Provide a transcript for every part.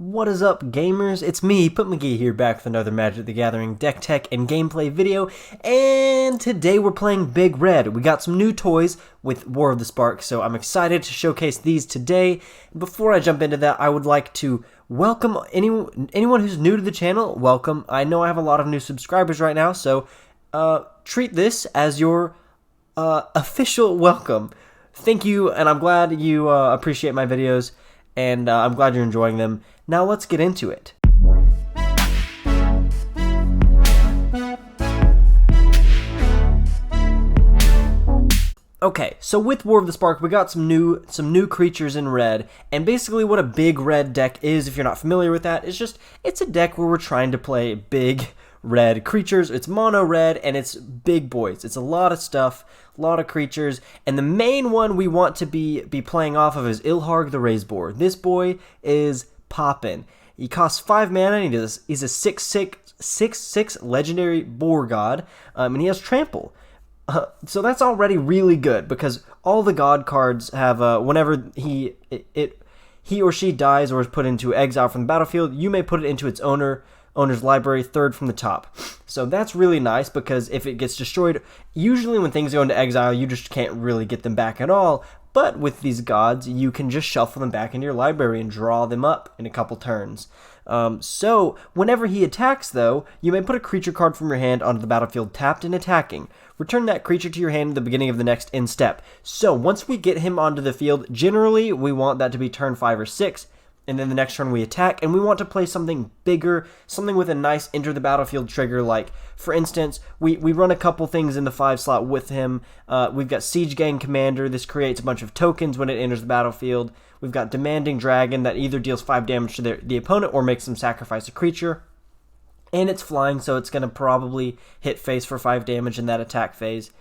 What is up, gamers? It's me, MtG here, back with another Magic the Gathering deck tech and gameplay video, and today we're playing Big Red. We got some new toys with War of the Spark, so I'm excited to showcase these today. Before I jump into that, I would like to welcome anyone who's new to the channel. Welcome. I know I have a lot of new subscribers right now, so treat this as your official welcome. Thank you, and I'm glad you appreciate my videos, and I'm glad you're enjoying them. Now let's get into it. Okay, so with War of the Spark, we got some new creatures in red, and basically what a big red deck is, if you're not familiar with that, it's a deck where we're trying to play big red creatures. It's mono red, and it's big boys. It's a lot of stuff, a lot of creatures, and the main one we want to be playing off of is Ilharg the Raze-Boar. This boy is poppin'. He costs 5 mana, and he's a 6/6 legendary boar god, and he has trample. So that's already really good, because all the god cards have, whenever he or she dies or is put into exile from the battlefield, you may put it into its owner's library, third from the top. So that's really nice, because if it gets destroyed, usually when things go into exile, you just can't really get them back at all. But with these gods, you can just shuffle them back into your library and draw them up in a couple turns. So whenever he attacks, though, you may put a creature card from your hand onto the battlefield tapped and attacking. Return that creature to your hand at the beginning of the next end step. So once we get him onto the field, generally we want that to be turn 5 or 6. And then the next turn we attack, and we want to play something bigger, something with a nice enter the battlefield trigger. Like, for instance, we run a couple things in the 5 slot with him. We've got Siege Gang Commander. This creates a bunch of tokens when it enters the battlefield. We've got Demanding Dragon that either deals 5 damage to the opponent or makes them sacrifice a creature. And it's flying, so it's going to probably hit face for 5 damage in that attack phase.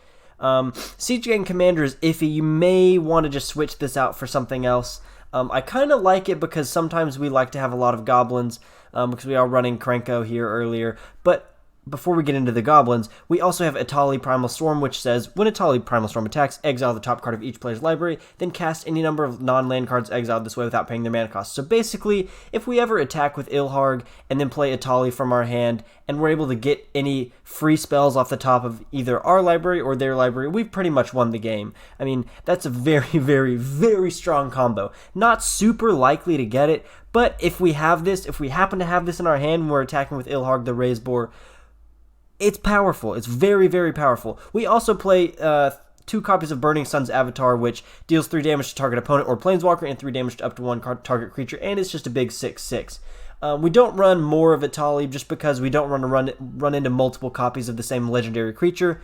Siege Gang Commander is iffy. You may want to just switch this out for something else. I kind of like it because sometimes we like to have a lot of goblins, because we are running Krenko here earlier. But before we get into the goblins, we also have Etali Primal Storm, which says, when Etali Primal Storm attacks, exile the top card of each player's library, then cast any number of non-land cards exiled this way without paying their mana cost. So basically, if we ever attack with Ilharg and then play Etali from our hand, and we're able to get any free spells off the top of either our library or their library, we've pretty much won the game. I mean, that's a very, very, very strong combo. Not super likely to get it, but if we have this, if we happen to have this in our hand when we're attacking with Ilharg the Raze-Boar, it's powerful. It's very, very powerful. We also play 2 copies of Burning Sun's Avatar, which deals 3 damage to target opponent or planeswalker and 3 damage to up to 1 target creature, and it's just a big 6/6. We don't run more of Etali just because we don't want to run into multiple copies of the same legendary creature.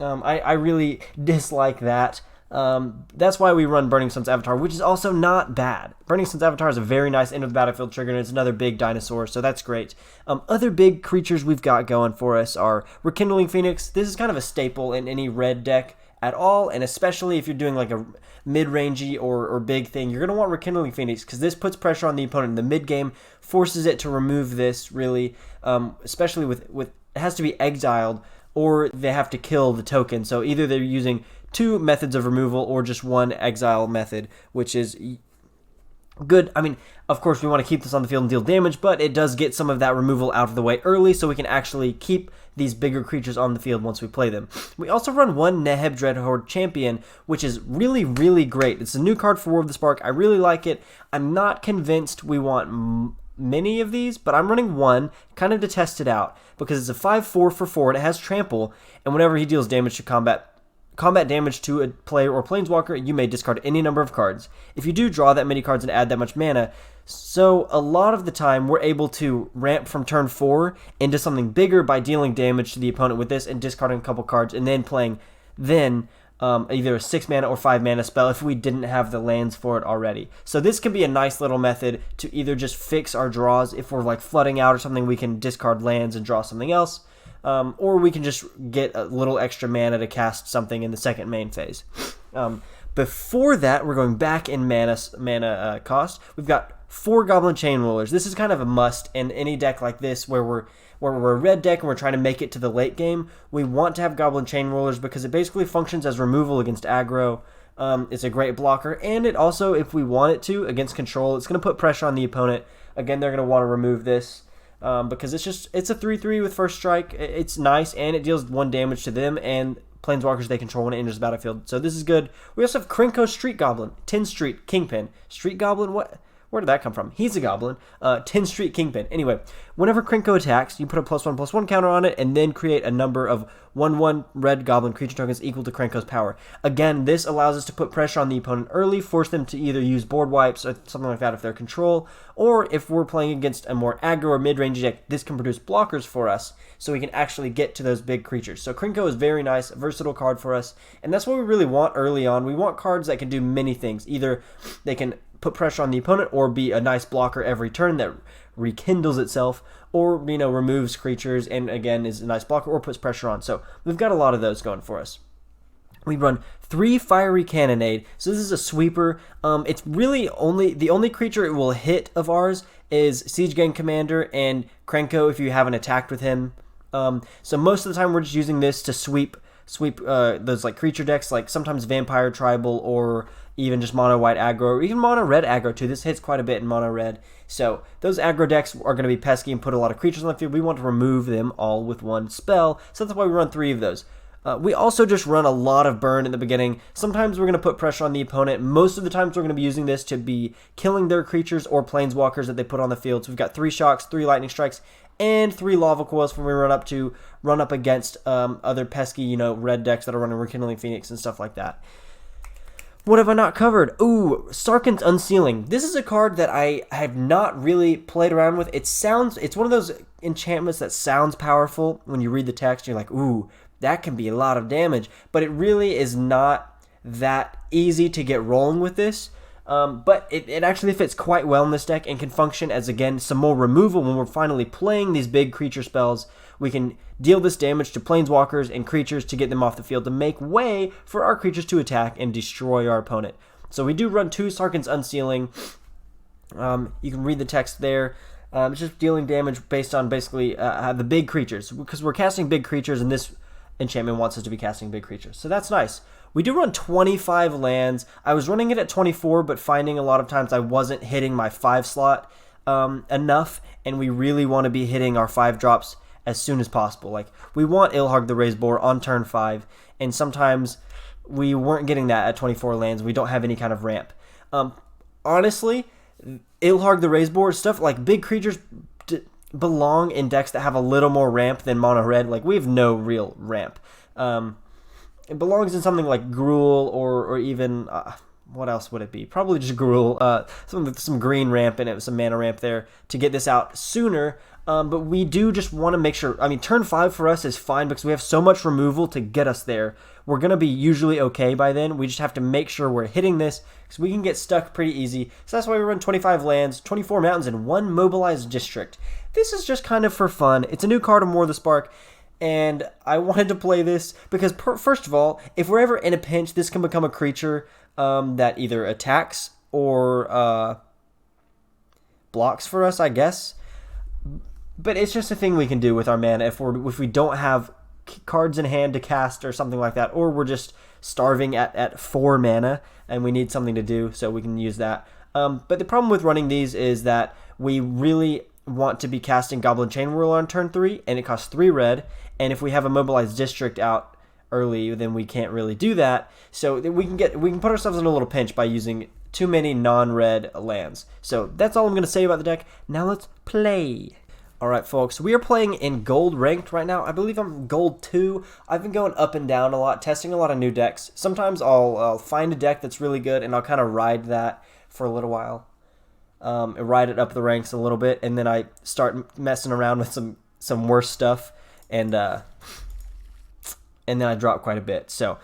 I really dislike that. That's why we run Burning Sun's Avatar, which is also not bad. Burning Sun's Avatar is a very nice end of the battlefield trigger, and it's another big dinosaur, so that's great. Other big creatures we've got going for us are Rekindling Phoenix. This is kind of a staple in any red deck at all, and especially if you're doing like a mid-rangey or big thing, you're going to want Rekindling Phoenix, because this puts pressure on the opponent in the mid-game, forces it to remove this, really, especially with it has to be exiled, or they have to kill the token, so either they're using 2 methods of removal or just 1 exile method, which is good. I mean, of course, we want to keep this on the field and deal damage, but it does get some of that removal out of the way early, so we can actually keep these bigger creatures on the field once we play them. We also run 1 Neheb Dreadhorde Champion, which is really, really great. It's a new card for War of the Spark. I really like it. I'm not convinced we want many of these, but I'm running 1 kind of to test it out, because it's a 5/4 for 4, and it has trample, and whenever he deals damage to combat damage to a player or planeswalker, you may discard any number of cards. If you do, draw that many cards and add that much mana. So a lot of the time, we're able to ramp from turn 4 into something bigger by dealing damage to the opponent with this and discarding a couple cards, and then playing either a 6 mana or 5 mana spell if we didn't have the lands for it already. So this can be a nice little method to either just fix our draws. If we're like flooding out or something, we can discard lands and draw something else. Or we can just get a little extra mana to cast something in the second main phase. Before that, we're going back in mana cost. We've got 4 Goblin Chainwhirlers. This is kind of a must in any deck like this where we're a red deck and we're trying to make it to the late game. We want to have Goblin Chainwhirlers because it basically functions as removal against aggro. It's a great blocker, and it also, if we want it to, against control, it's going to put pressure on the opponent again, they're going to want to remove this because it's a 3/3 with first strike. It's nice, and it deals 1 damage to them and planeswalkers they control when it enters the battlefield. So this is good. We also have Krenko Street Goblin, 10 Street Kingpin. Street Goblin, what? Where did that come from? He's a goblin. 10 Street Kingpin. Anyway, whenever Krenko attacks, you put a +1/+1 counter on it and then create a number of 1/1 red goblin creature tokens equal to Krenko's power. Again, this allows us to put pressure on the opponent early, force them to either use board wipes or something like that if they're control, or if we're playing against a more aggro or mid-range deck, this can produce blockers for us so we can actually get to those big creatures. So Krenko is very nice, versatile card for us, and that's what we really want early on. We want cards that can do many things. Either they can put pressure on the opponent or be a nice blocker every turn that rekindles itself, or removes creatures and again is a nice blocker or puts pressure on. So we've got a lot of those going for us. We run 3 Fiery Cannonade. So this is a sweeper. It's really the only creature it will hit of ours is Siege Gang Commander and Krenko if you haven't attacked with him. So most of the time we're just using this to sweep those like creature decks, like sometimes Vampire Tribal or even just mono white aggro, or even mono red aggro too. This hits quite a bit in mono red. So those aggro decks are going to be pesky and put a lot of creatures on the field. We want to remove them all with 1 spell. So that's why we run 3 of those. We also just run a lot of burn in the beginning. Sometimes we're going to put pressure on the opponent. Most of the times we're going to be using this to be killing their creatures or planeswalkers that they put on the field. So we've got 3 shocks, 3 lightning strikes, and 3 lava coils when we run up against other pesky, red decks that are running Rekindling Phoenix and stuff like that. What have I not covered? Ooh, Sarkhan's Unsealing. This is a card that I have not really played around with. It's one of those enchantments that sounds powerful when you read the text. You're like, ooh, that can be a lot of damage. But it really is not that easy to get rolling with this. But it actually fits quite well in this deck and can function as, again, some more removal when we're finally playing these big creature spells. We can deal this damage to planeswalkers and creatures to get them off the field to make way for our creatures to attack and destroy our opponent. So we do run 2 Sarkhan's Unsealing. You can read the text there. It's just dealing damage based on basically the big creatures, because we're casting big creatures and this enchantment wants us to be casting big creatures. So that's nice. We do run 25 lands. I was running it at 24, but finding a lot of times I wasn't hitting my 5 slot enough, and we really want to be hitting our 5 drops as soon as possible. Like, we want Ilharg the Raze-Boar on turn 5, and sometimes we weren't getting that at 24 lands. We don't have any kind of ramp. Honestly, Ilharg the Raze-Boar stuff, like big creatures belong in decks that have a little more ramp than mono red. Like, we have no real ramp. It belongs in something like Gruul or even what else would it be? Probably just Gruul. Something with some green ramp in it, some mana ramp there to get this out sooner. But we do just want to make sure. I mean, turn 5 for us is fine because we have so much removal to get us there. We're going to be usually okay by then. We just have to make sure we're hitting this because we can get stuck pretty easy. So that's why we run 25 lands, 24 mountains, and 1 Mobilized District. This is just kind of for fun. It's a new card on War of the Spark, and I wanted to play this because, first of all, if we're ever in a pinch, this can become a creature that either attacks or blocks for us, I guess. But it's just a thing we can do with our mana if we don't have cards in hand to cast or something like that, or we're just starving at 4 mana and we need something to do, so we can use that. But the problem with running these is that we really want to be casting Goblin Chainwhirler on turn 3, and it costs 3 red, and if we have a Mobilized District out early, then we can't really do that. So we can put ourselves in a little pinch by using too many non-red lands. So that's all I'm going to say about the deck. Now let's play. Alright folks, we are playing in gold ranked right now. I believe I'm gold 2. I've been going up and down a lot, testing a lot of new decks. Sometimes I'll find a deck that's really good and I'll kind of ride that for a little while. Ride it up the ranks a little bit, and then I start messing around with some worse stuff, and then I drop quite a bit. So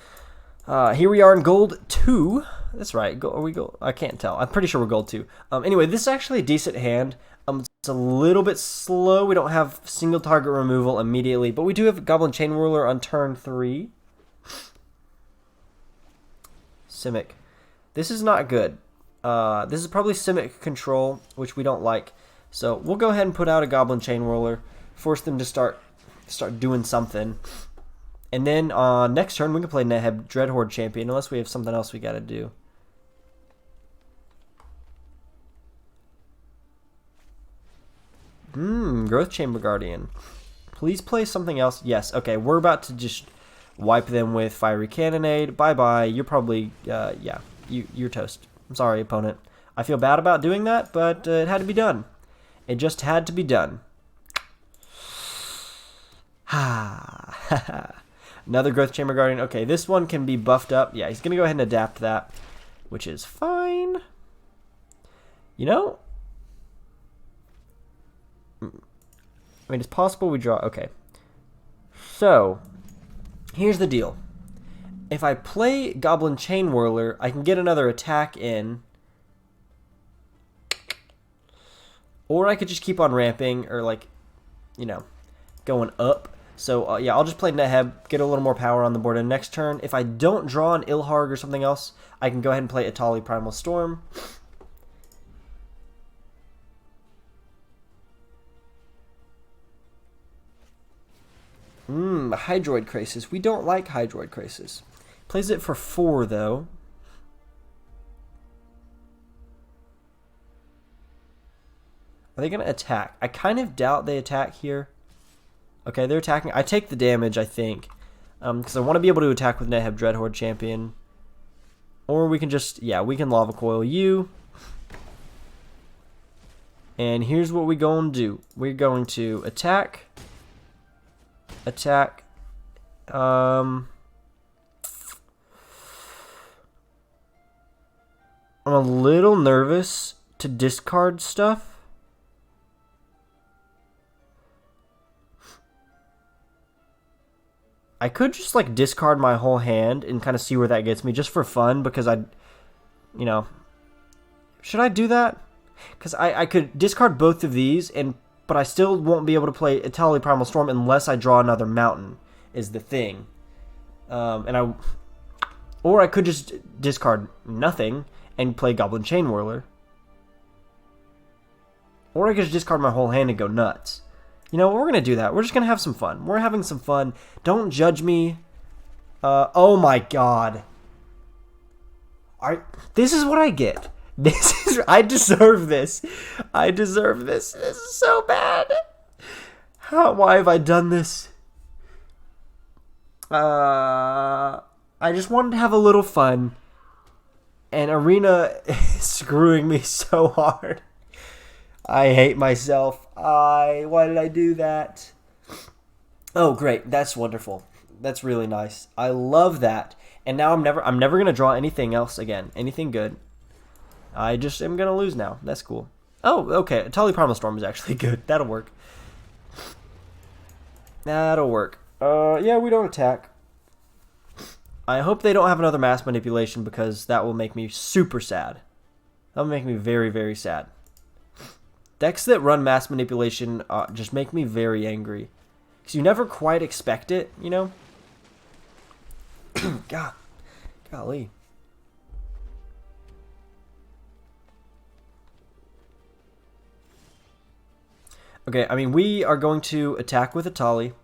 here we are in gold 2. That's right. Are we gold? I can't tell. I'm pretty sure we're gold 2. Anyway, this is actually a decent hand. It's a little bit slow. We don't have single target removal immediately, but we do have Goblin Chainwhirler on turn 3. Simic. This is not good. This is probably Simic control, which we don't like. So we'll go ahead and put out a Goblin Chainwhirler, force them to start doing something. And then next turn we can play Neheb Dreadhorde champion, unless we have something else we got to do. Growth Chamber Guardian. Please play something else. Yes, okay, we're about to just wipe them with Fiery Cannonade. Bye-bye. You're probably, yeah, you're toast. I'm sorry, opponent. I feel bad about doing that, but it had to be done. It just had to be done. Ha. Another Growth Chamber Guardian. Okay, this one can be buffed up. Yeah, he's going to go ahead and adapt that, which is fine. You know, I mean, it's possible we draw. Okay. So, here's the deal. If I play Goblin Chainwhirler, I can get another attack in. Or I could just keep on ramping, or like, you know, going up. So, yeah, I'll just play Neheb, get a little more power on the board. And next turn, if I don't draw an Ilharg or something else, I can go ahead and play Etali Primal Storm. Hydroid Crisis. We don't like Hydroid Crisis. Plays it for 4, though. Are they going to attack? I kind of doubt they attack here. Okay, they're attacking. I take the damage, I think. Because I want to be able to attack with Neheb Dreadhorde Champion. Or we can just, yeah, we can Lava Coil you. And here's what we're going to do. We're going to attack. Attack. I'm a little nervous to discard stuff. I could just like discard my whole hand and kind of see where that gets me just for fun, because you know, should I do that? Because I could discard both of these, but I still won't be able to play Etali Primal Storm unless I draw another mountain, is the thing. Or I could just discard nothing and play Goblin Chainwhirler. Or I could just discard my whole hand and go nuts. You know, we're going to do that. We're just going to have some fun. We're having some fun. Don't judge me. Oh my god. This is what I get. I deserve this. I deserve this. This is so bad. Why have I done this? I just wanted to have a little fun. And Arena is screwing me so hard. I hate myself. Why did I do that? Oh, great. That's wonderful. That's really nice. I love that. And now I'm never going to draw anything else again. Anything good. I just am going to lose now. That's cool. Oh, okay. Etali Primal Storm is actually good. That'll work. That'll work. Yeah, we don't attack. I hope they don't have another mass manipulation, because that will make me super sad. That will make me very, very sad. Decks that run mass manipulation just make me very angry. Because you never quite expect it, you know? Golly. Okay, I mean, we are going to attack with Etali.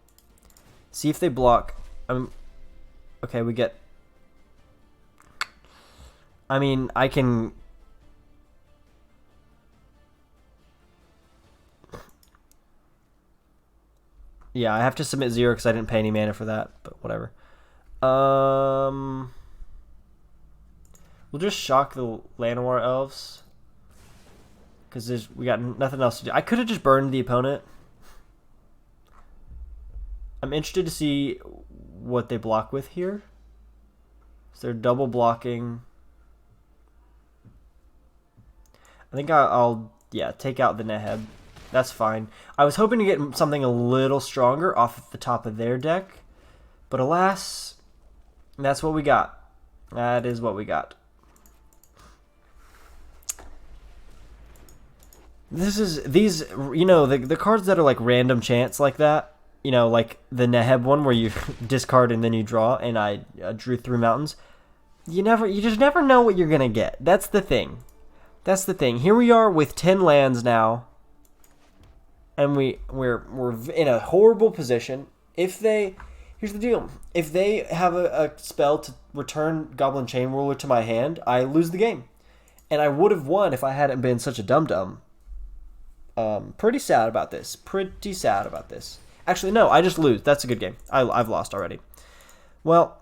See if they block. Okay, we get... I mean, I can... Yeah, I have to submit 0 because I didn't pay any mana for that, but whatever. We'll just shock the Llanowar Elves, because we got nothing else to do. I could have just burned the opponent. I'm interested to see what they block with here. So they're double blocking. I think I'll yeah, take out the Neheb. That's fine. I was hoping to get something a little stronger off the top of their deck, but alas, that's what we got. That is what we got. These, you know, the cards that are like random chance like that, you know, like the Neheb one where you discard and then you draw, and I drew 3 mountains. You just never know what you're gonna get. That's the thing. That's the thing. Here we are with 10 lands now. And we're in a horrible position. Here's the deal. If they have a spell to return Goblin Chainwhirler to my hand, I lose the game. And I would have won if I hadn't been such a dum-dum. Pretty sad about this. Pretty sad about this. Actually, no, I just lose. That's a good game. I've lost already. Well,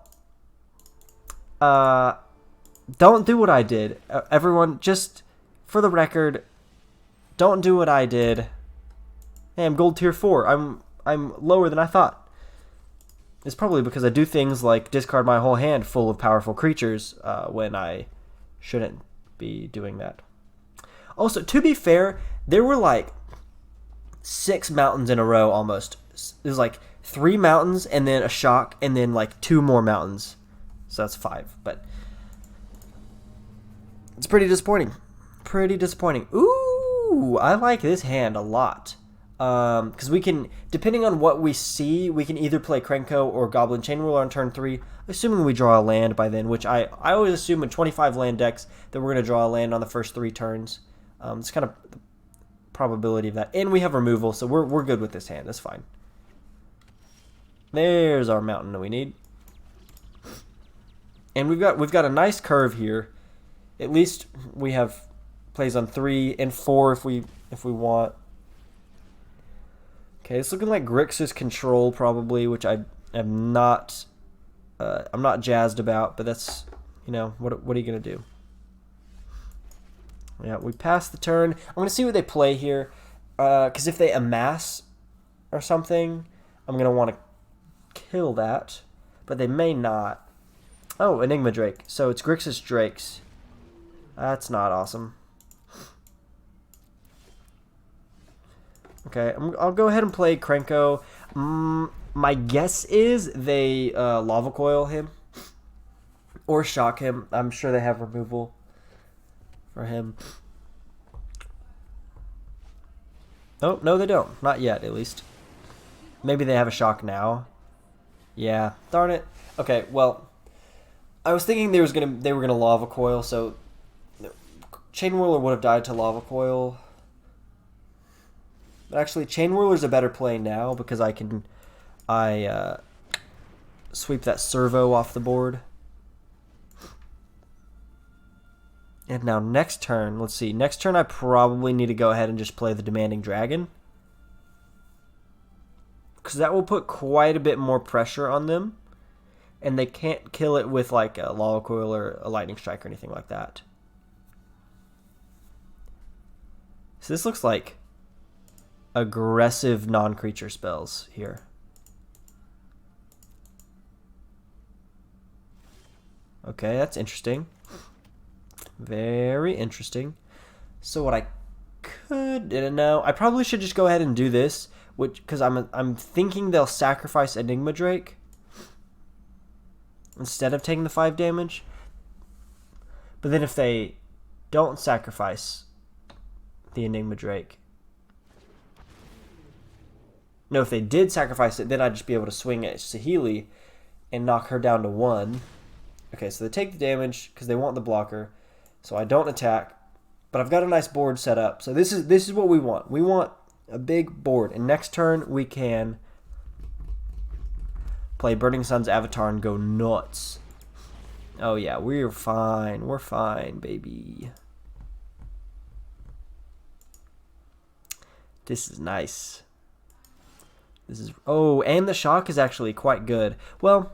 don't do what I did. Everyone, just for the record, don't do what I did. Hey, I'm gold tier 4. I'm lower than I thought. It's probably because I do things like discard my whole hand full of powerful creatures when I shouldn't be doing that. Also, to be fair, there were like 6 mountains in a row almost. There's like 3 mountains and then a shock and then like 2 more mountains. So that's 5. But it's pretty disappointing. Pretty disappointing. Ooh, I like this hand a lot. Because we can, depending on what we see, we can either play Krenko or Goblin Chainwhirler on turn 3, assuming we draw a land by then, which I always assume in 25 land decks that we're going to draw a land on the first 3 turns. It's kind of the probability of that. And we have removal, so we're good with this hand. That's fine. There's our mountain that we need. And we've got a nice curve here. At least we have plays on 3 and 4 if we want. Okay, it's looking like Grixis control probably, which I am not. I'm not jazzed about, but that's, you know, what are you gonna do? Yeah, we pass the turn. I'm gonna see what they play here, because if they amass or something, I'm gonna want to kill that, but they may not. Oh, Enigma Drake. So it's Grixis Drakes. That's not awesome. Okay, I'll go ahead and play Krenko. My guess is they Lava Coil him or shock him. I'm sure they have removal for him. Oh, no they don't. Not yet, at least. Maybe they have a shock now. Yeah, darn it. Okay, well, I was thinking they were gonna Lava Coil, so Chainwhirler would have died to Lava Coil. But actually, Chainwhirler's a better play now because I sweep that servo off the board. And now next turn, let's see. Next turn I probably need to go ahead and just play the Demanding Dragon. Because that will put quite a bit more pressure on them. And they can't kill it with like a Lava Coil or a Lightning Strike or anything like that. So this looks like aggressive non-creature spells here. Okay, that's interesting. Very interesting. So what I could no, I probably should just go ahead and do this, which because I'm thinking they'll sacrifice Enigma Drake instead of taking the 5 damage. But then if they don't sacrifice the Enigma Drake, no, if they did sacrifice it, then I'd just be able to swing at Saheeli and knock her down to 1. Okay, so they take the damage because they want the blocker. So I don't attack, but I've got a nice board set up. So this is what we want. We want a big board. And next turn we can play Burning Sun's Avatar and go nuts. Oh yeah, we're fine. We're fine, baby. This is nice. This is, oh, and the shock is actually quite good. Well,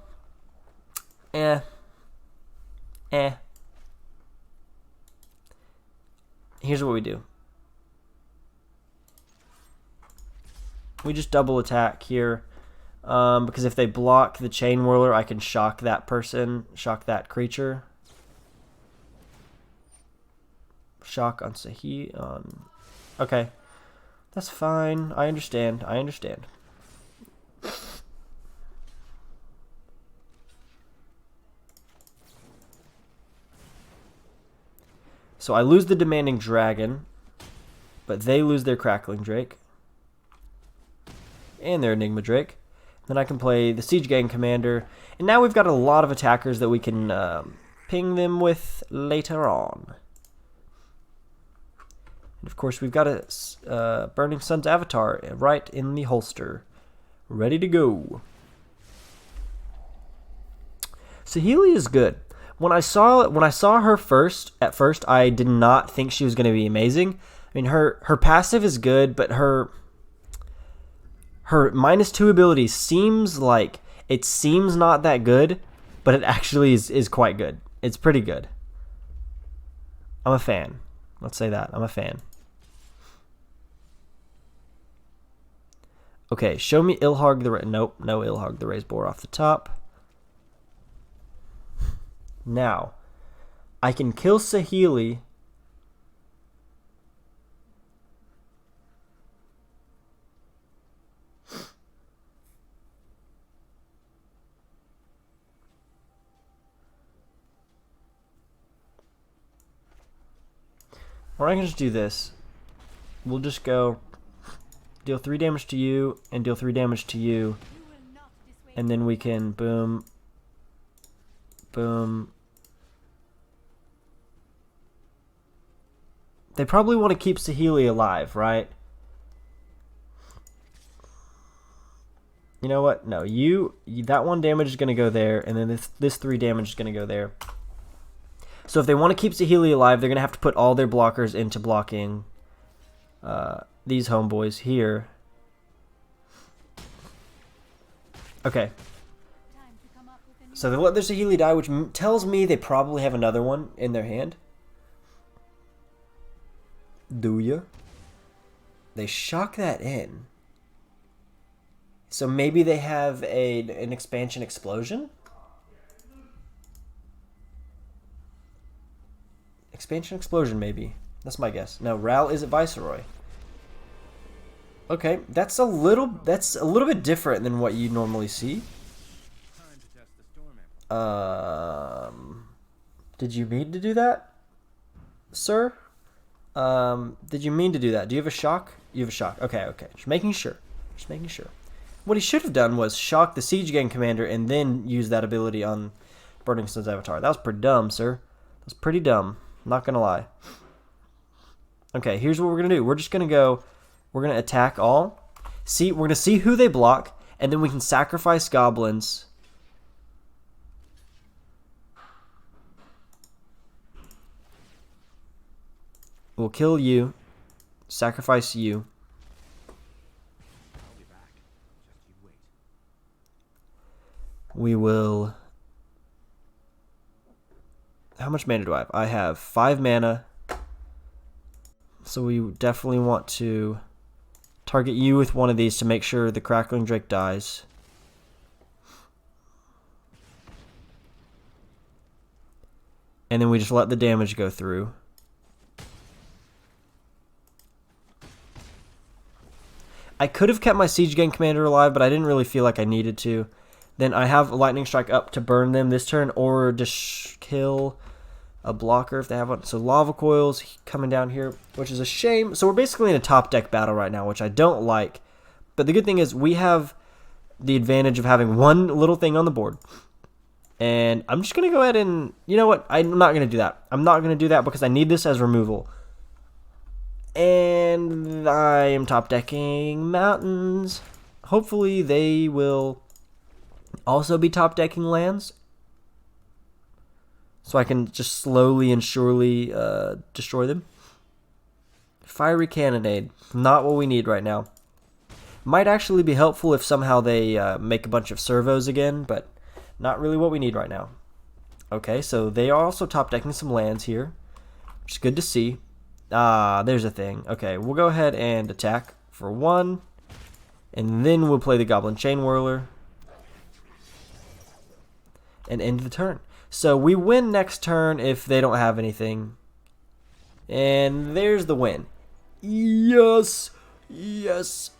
Here's what we do. We just double attack here. Because if they block the Chainwhirler, I can shock that person, shock that creature. Shock on Sahi on. Okay. That's fine. I understand. I understand. So I lose the Demanding Dragon, but they lose their Crackling Drake and their Enigma Drake. Then I can play the Siege Gang Commander, and now we've got a lot of attackers that we can ping them with later on. And of course, we've got a Burning Sun's Avatar right in the holster, ready to go. Saheeli is good. When I saw her at first, I did not think she was going to be amazing. I mean, her passive is good, but her -2 ability seems not that good, but it actually is quite good. It's pretty good. I'm a fan. Let's say that. I'm a fan. Okay, show me Ilharg the... Nope, no Ilharg the Raze-Boar off the top. Now, I can kill Saheeli. Or I can just do this. We'll just go deal 3 damage to you and deal 3 damage to you. And then we can boom, boom. They probably want to keep Saheeli alive, right? You know what? No, that 1 damage is going to go there, and then this 3 damage is going to go there. So if they want to keep Saheeli alive, they're going to have to put all their blockers into blocking these homeboys here. Okay. So they let their Saheeli die, which tells me they probably have another one in their hand. Do ya? They shock that in. So maybe they have an expansion explosion? Expansion explosion, maybe. That's my guess. No, Ral is a Viceroy. Okay, that's a little bit different than what you normally see. Did you mean to do that, sir? Did you mean to do that? Do you have a shock? You have a shock. Okay, okay. Just making sure. Just making sure. What he should have done was shock the Siege Gang Commander and then use that ability on Burning Sun's Avatar. That was pretty dumb, sir. That was pretty dumb. Not gonna lie. Okay, here's what we're gonna do. We're just gonna go. We're gonna attack all. See, we're gonna see who they block, and then we can sacrifice goblins. We'll kill you. Sacrifice you. We will... How much mana do I have? I have 5 mana. So we definitely want to target you with one of these to make sure the Crackling Drake dies. And then we just let the damage go through. I could have kept my Siege Gang Commander alive, but I didn't really feel like I needed to. Then I have a Lightning Strike up to burn them this turn, or just kill a blocker if they have one. So Lava Coil's coming down here, which is a shame. So we're basically in a top deck battle right now, which I don't like. But the good thing is we have the advantage of having one little thing on the board. And I'm just going to go ahead and... You know what? I'm not going to do that. I'm not going to do that because I need this as removal. And I am top decking mountains. Hopefully they will also be top decking lands. So I can just slowly and surely destroy them. Fiery Cannonade. Not what we need right now. Might actually be helpful if somehow they make a bunch of servos again, but not really what we need right now. Okay, so they are also top decking some lands here, which is good to see. Ah, there's a thing. Okay, we'll go ahead and attack for 1, and then we'll play the Goblin Chainwhirler and end the turn. So we win next turn if they don't have anything. And there's the win. Yes. Yes.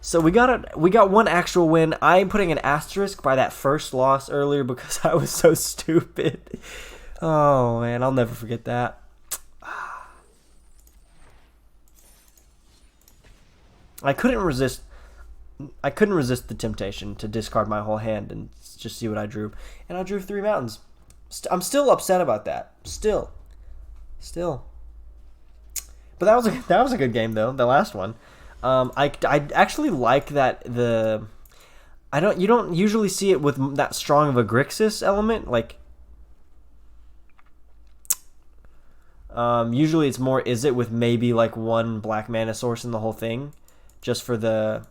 So we got one actual win. I'm putting an asterisk by that first loss earlier because I was so stupid. Oh man, I'll never forget that. I couldn't resist the temptation to discard my whole hand and just see what I drew. And I drew 3 mountains. I'm still upset about that. Still. But that was a good game though. The last one. I actually like that you don't usually see it with that strong of a Grixis element. Like Usually it's more Izzet with maybe like one black mana source in the whole thing, just for the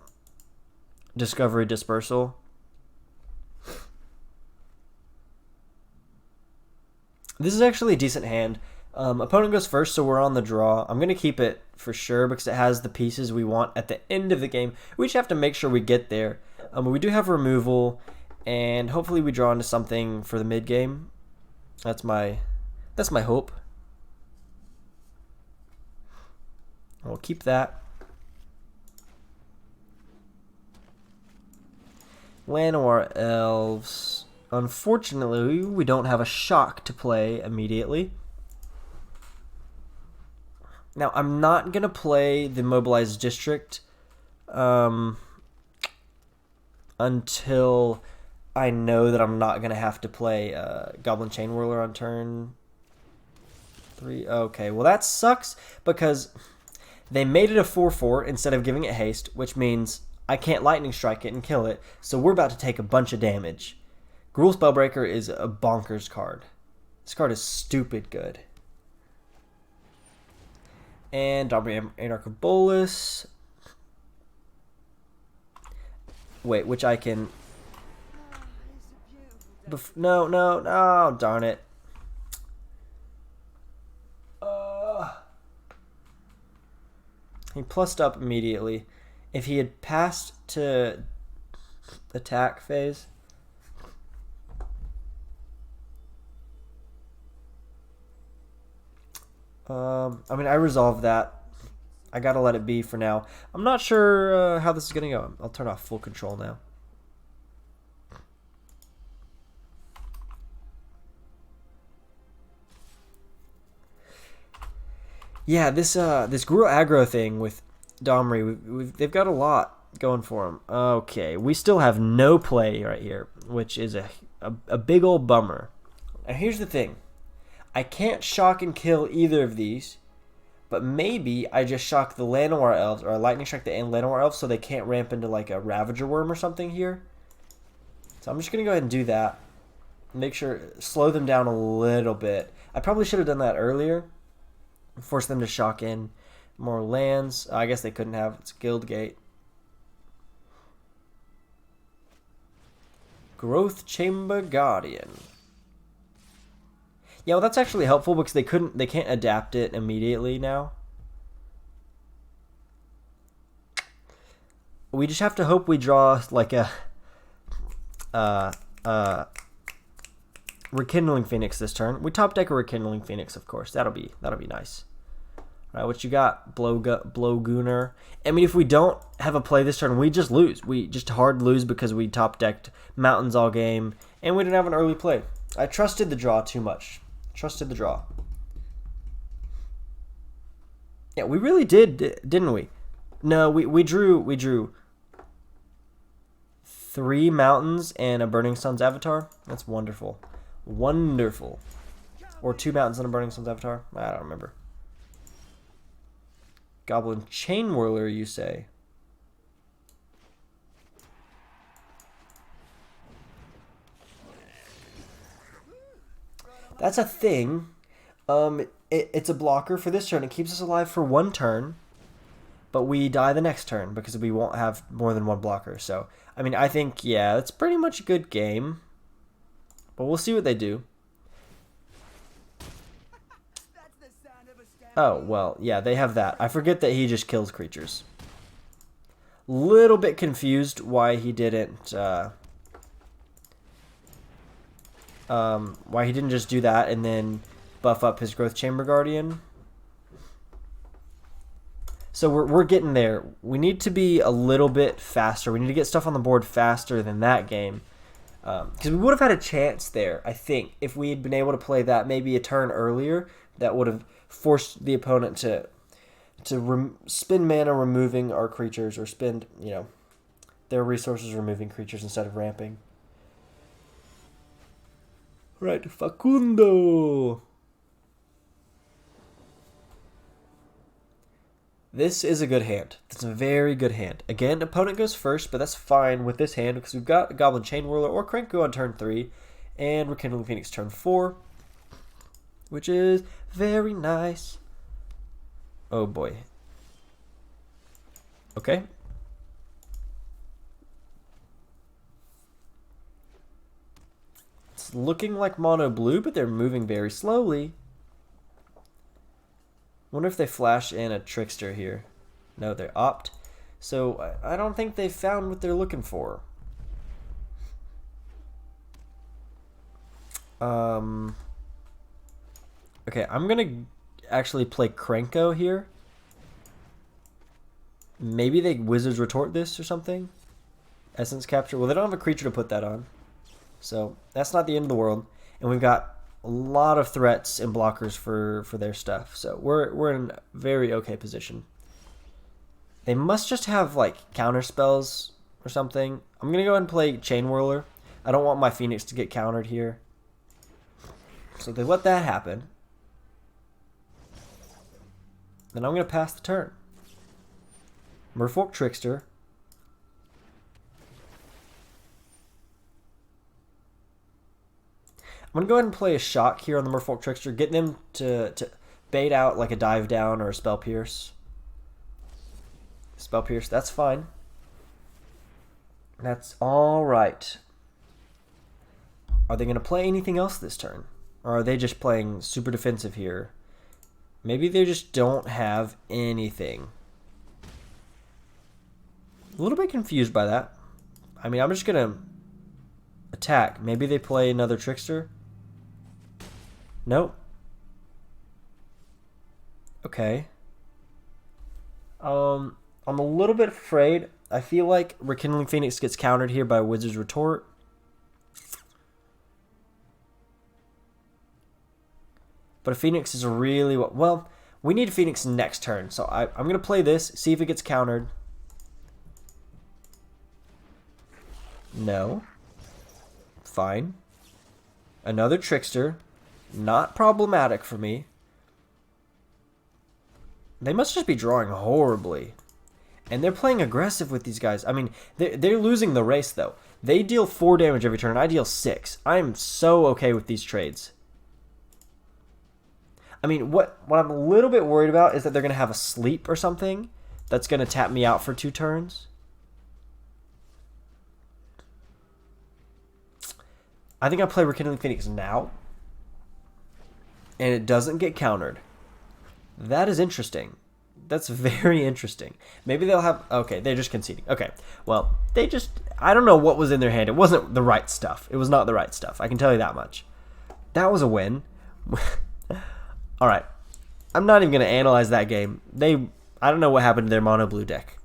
discovery dispersal. This is actually a decent hand. Opponent goes first, so we're on the draw. I'm going to keep it for sure because it has the pieces we want at the end of the game. We just have to make sure we get there. But we do have removal, and hopefully we draw into something for the mid game. That's my hope. We'll keep that. Llanowar Elves. Unfortunately, we don't have a shock to play immediately. Now, I'm not going to play the Mobilized District until I know that I'm not going to have to play Goblin Chainwhirler on turn 3. Okay, well that sucks because they made it a 4/4 instead of giving it haste, which means I can't Lightning Strike it and kill it, so we're about to take a bunch of damage. Gruul Spellbreaker is a bonkers card. This card is stupid good. And Dominating Anarch of Bolus. Wait, which I can... No, darn it. He plussed up immediately. If he had passed to attack phase... I mean, I resolved that. I gotta let it be for now. I'm not sure how this is gonna go. I'll turn off full control now. Yeah, this Gruul aggro thing with Domri, they've got a lot going for them. Okay, we still have no play right here, which is a big old bummer. Now here's the thing. I can't shock and kill either of these, but maybe I just shock the Llanowar Elves, or I Lightning Strike the Llanowar Elves so they can't ramp into like a Ravager Worm or something here. So I'm just going to go ahead and do that. Make sure, slow them down a little bit. I probably should have done that earlier. Force them to shock in more lands. I guess they couldn't have. It's Guildgate. Growth Chamber Guardian. Yeah, well, that's actually helpful because they can't adapt it immediately now. We just have to hope we draw like a Rekindling Phoenix this turn. We top deck a Rekindling Phoenix, of course. That'll be nice. All right, what you got? Blowgunner. I mean, if we don't have a play this turn, we just lose. We just hard lose because we top decked Mountains all game and we didn't have an early play. I trusted the draw too much. Trusted the draw. Yeah, we really did, didn't we? No, we drew 3 mountains and a Burning Sun's Avatar. That's wonderful. Wonderful. Or 2 mountains and a Burning Sun's Avatar. I don't remember. Goblin Chainwhirler, you say? That's a thing. It's a blocker for this turn. It keeps us alive for 1 turn, but we die the next turn because we won't have more than 1 blocker. So, I mean, I think, yeah, it's pretty much a good game, but we'll see what they do. Oh, well, yeah, they have that. I forget that he just kills creatures. Little bit confused why he didn't... why he didn't just do that and then buff up his Growth Chamber Guardian. So we're getting there. We need to be a little bit faster. We need to get stuff on the board faster than that game. Because we would have had a chance there, I think, if we had been able to play that maybe a turn earlier. That would have forced the opponent to spend mana removing our creatures, or spend, their resources removing creatures instead of ramping. Right, Facundo. This is a good hand. It's a very good hand. Again, opponent goes first, but that's fine with this hand because we've got a Goblin Chainwhirler or Krenko on turn 3 and Rekindling Phoenix turn 4. which is very nice. Oh boy. Okay. It's looking like mono blue, but they're moving very slowly. Wonder if they flash in a trickster here. No, they opt. So I don't think they found what they're looking for. Okay, I'm gonna actually play Krenko here. Maybe they Wizards Retort this or something. Essence Capture. Well, they don't have a creature to put that on. So that's not the end of the world. And we've got a lot of threats and blockers for their stuff. So we're in a very okay position. They must just have like counter spells or something. I'm gonna go ahead and play Chainwhirler. I don't want my Phoenix to get countered here. So they let that happen. Then I'm gonna pass the turn. Merfolk Trickster. I'm going to go ahead and play a Shock here on the Merfolk Trickster. Get them to bait out like a Dive Down or a Spell Pierce. Spell Pierce, that's fine. That's alright. Are they going to play anything else this turn? Or are they just playing super defensive here? Maybe they just don't have anything. A little bit confused by that. I mean, I'm just going to attack. Maybe they play another Trickster. Nope. Okay. I'm a little bit afraid. I feel like Rekindling Phoenix gets countered here by Wizard's Retort. But a Phoenix is really... Well, we need a Phoenix next turn. So I'm going to play this, see if it gets countered. No. Fine. Another Trickster. Not problematic for me. They must just be drawing horribly. And they're playing aggressive with these guys. I mean, they're losing the race, though. They deal 4 damage every turn. I deal 6. I'm so okay with these trades. I mean, what I'm a little bit worried about is that they're going to have a sleep or something that's going to tap me out for 2 turns. I think I play Rekindling Phoenix now. And it doesn't get countered. That is interesting. That's very interesting. Maybe they'll have... Okay, they're just conceding. Okay, well, they just... I don't know what was in their hand. It wasn't the right stuff. It was not the right stuff. I can tell you that much. That was a win. Alright. I'm not even going to analyze that game. I don't know what happened to their mono blue deck.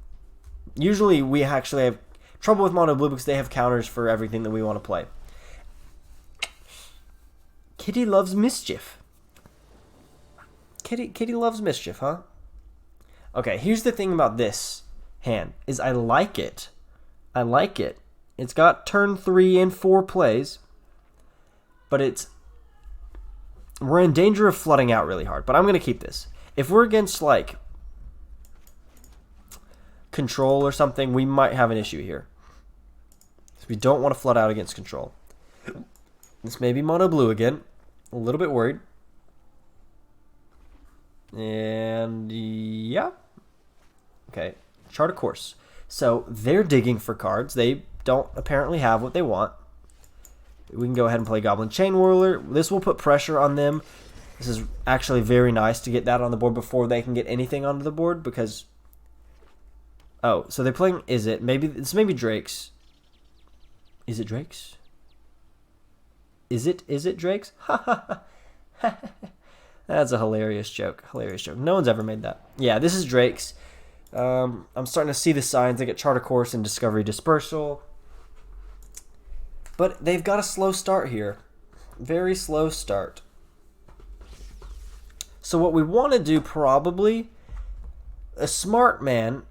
Usually we actually have trouble with mono blue because they have counters for everything that we want to play. Kitty loves mischief. Kitty loves mischief, huh? Okay, here's the thing about this hand, is I like it. I like it. It's got turn 3 and 4 plays, but we're in danger of flooding out really hard, but I'm going to keep this. If we're against, like, control or something, we might have an issue here. So we don't want to flood out against control. This may be mono blue again. A little bit worried. And yeah. Okay. Chart a course. So they're digging for cards. They don't apparently have what they want. We can go ahead and play Goblin Chainwhirler. This will put pressure on them. This is actually very nice to get that on the board before they can get anything onto the board because... Oh, so they're playing Izzet. Maybe Drake's. Is it Drake's? Is it Drake's? Ha ha. That's a hilarious joke. Hilarious joke. No one's ever made that. Yeah, this is Drake's. I'm starting to see the signs. They get Chart a Course and Discovery Dispersal. But they've got a slow start here. Very slow start. So what we want to do probably, a smart man,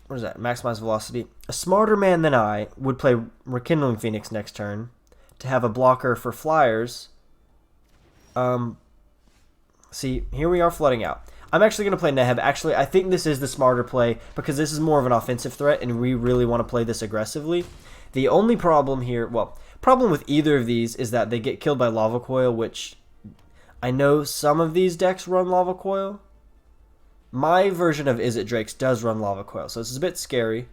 what is that? Maximize velocity. A smarter man than I would play Rekindling Phoenix next turn to have a blocker for flyers. See, here we are flooding out. I'm actually going to play Neheb. Actually, I think this is the smarter play because this is more of an offensive threat and we really want to play this aggressively. The only problem here, well, problem with either of these is that they get killed by Lava Coil, which I know some of these decks run Lava Coil. My version of Izzet Drakes does run Lava Coil, so this is a bit scary.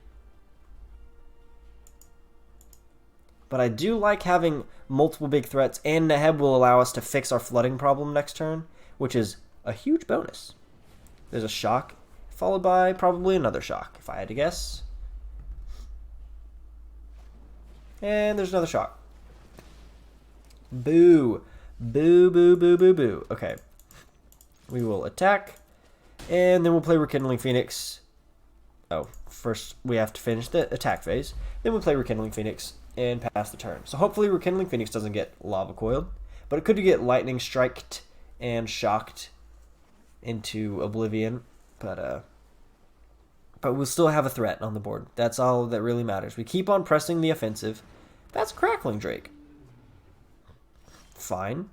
But I do like having multiple big threats, and Neheb will allow us to fix our flooding problem next turn, which is a huge bonus. There's a shock, followed by probably another shock, if I had to guess. And there's another shock. Boo. Boo, boo, boo, boo, boo. Okay. We will attack, and then we'll play Rekindling Phoenix. Oh, first we have to finish the attack phase. Then we'll play Rekindling Phoenix and pass the turn. So hopefully Rekindling Phoenix doesn't get Lava Coiled, but it could get Lightning Striked and shocked into oblivion. But we'll still have a threat on the board. That's all that really matters. We keep on pressing the offensive. That's Crackling Drake. Fine.